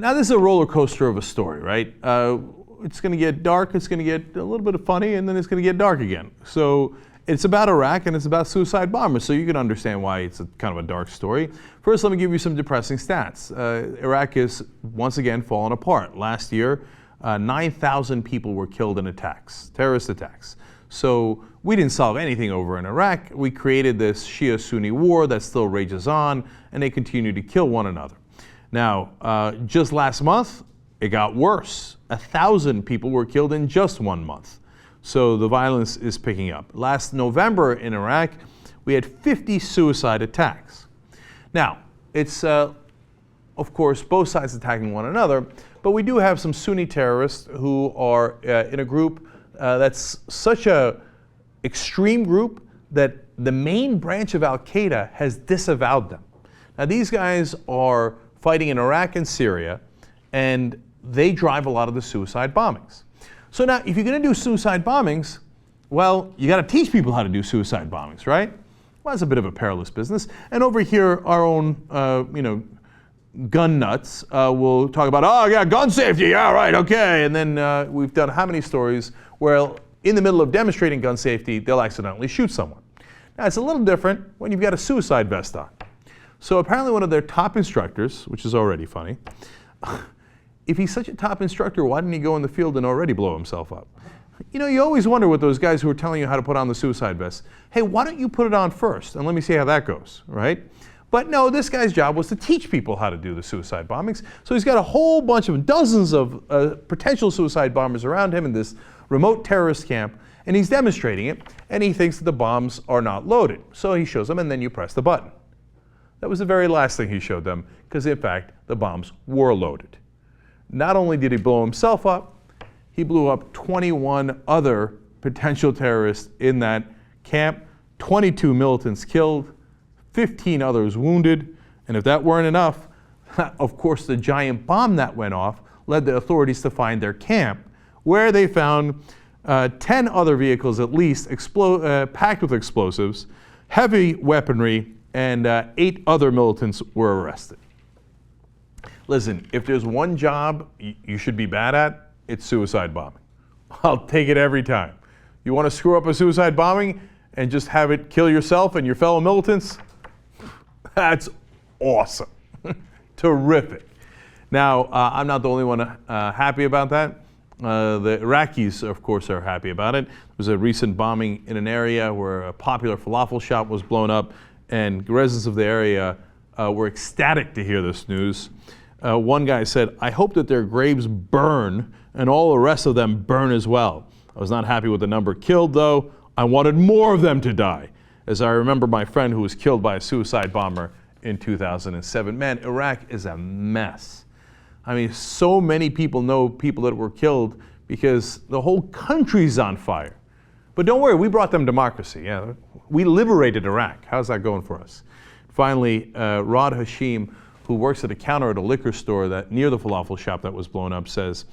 Now this is a roller coaster of a story, right? It's going to get dark, it's going to get a little bit of funny, and then it's going to get dark again. So it's about Iraq and it's about suicide bombers, so you can understand why it's kind of a dark story. First, let me give you some depressing stats. Iraq is once again falling apart. Last year, 9,000 people were killed in attacks, terrorist attacks. So we didn't solve anything over in Iraq. We created this Shia-Sunni war that still rages on, and they continue to kill one another. Now, just last month, it got worse. 1,000 people were killed in just 1 month. So the violence is picking up. Last November in Iraq, we had 50 suicide attacks. Now, it's, of course, both sides attacking one another, but we do have some Sunni terrorists who are in a group that's such a extreme group that the main branch of Al-Qaeda has disavowed them. Now, these guys are fighting in Iraq and Syria, and they drive a lot of the suicide bombings. So now, if you're going to do suicide bombings, well, you got to teach people how to do suicide bombings, right? Well, that's a bit of a perilous business. And over here, our own, gun nuts will talk about, oh yeah, gun safety, yeah, right, okay. And then we've done how many stories where in the middle of demonstrating gun safety, they'll accidentally shoot someone. Now, it's a little different when you've got a suicide vest on. So apparently one of their top instructors, which is already funny, if he's such a top instructor, why didn't he go in the field and already blow himself up? You know, you always wonder with those guys who are telling you how to put on the suicide vest, hey, why don't you put it on first and let me see how that goes, right? But no, this guy's job was to teach people how to do the suicide bombings. So he's got a whole bunch of dozens of potential suicide bombers around him in this remote terrorist camp, and he's demonstrating it, and he thinks that the bombs are not loaded. So he shows them, and then you press the button. That was the very last thing he showed them, because in fact, the bombs were loaded. Not only did he blow himself up, he blew up 21 other potential terrorists in that camp, 22 militants killed, 15 others wounded, and if that weren't enough, of course the giant bomb that went off led the authorities to find their camp, where they found 10 other vehicles at least packed with explosives, heavy weaponry, and 8 other militants were arrested. Listen, if there's one job you should be bad at, it's suicide bombing. I'll take it every time. You want to screw up a suicide bombing and just have it kill yourself and your fellow militants? That's awesome. Terrific. Now, I'm not the only one happy about that. The Iraqis, of course, are happy about it. There was a recent bombing in an area where a popular falafel shop was blown up, and residents of the area were ecstatic to hear this news. One guy said, I hope that their graves burn and all the rest of them burn as well. I was not happy with the number killed, though. I wanted more of them to die, as I remember my friend who was killed by a suicide bomber in 2007. Man, Iraq is a mess. I mean, so many people know people that were killed because the whole country's on fire. But don't worry, we brought them democracy. Yeah, we liberated Iraq. How's that going for us? Finally, Rod Hashim, who works at a counter at a liquor store that near the falafel shop that was blown up, says,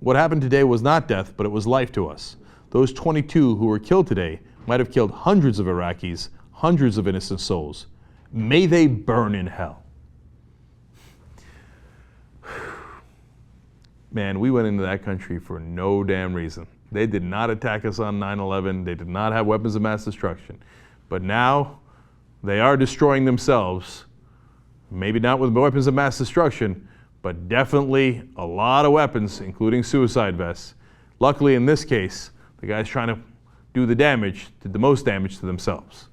what happened today was not death, but it was life to us. Those 22 who were killed today might have killed hundreds of Iraqis, hundreds of innocent souls. May they burn in hell. Man, we went into that country for no damn reason. They did not attack us on 9/11. They did not have weapons of mass destruction. But now, they are destroying themselves. Maybe not with weapons of mass destruction, but definitely a lot of weapons, including suicide vests. Luckily, in this case, the guys trying to do the damage did the most damage to themselves.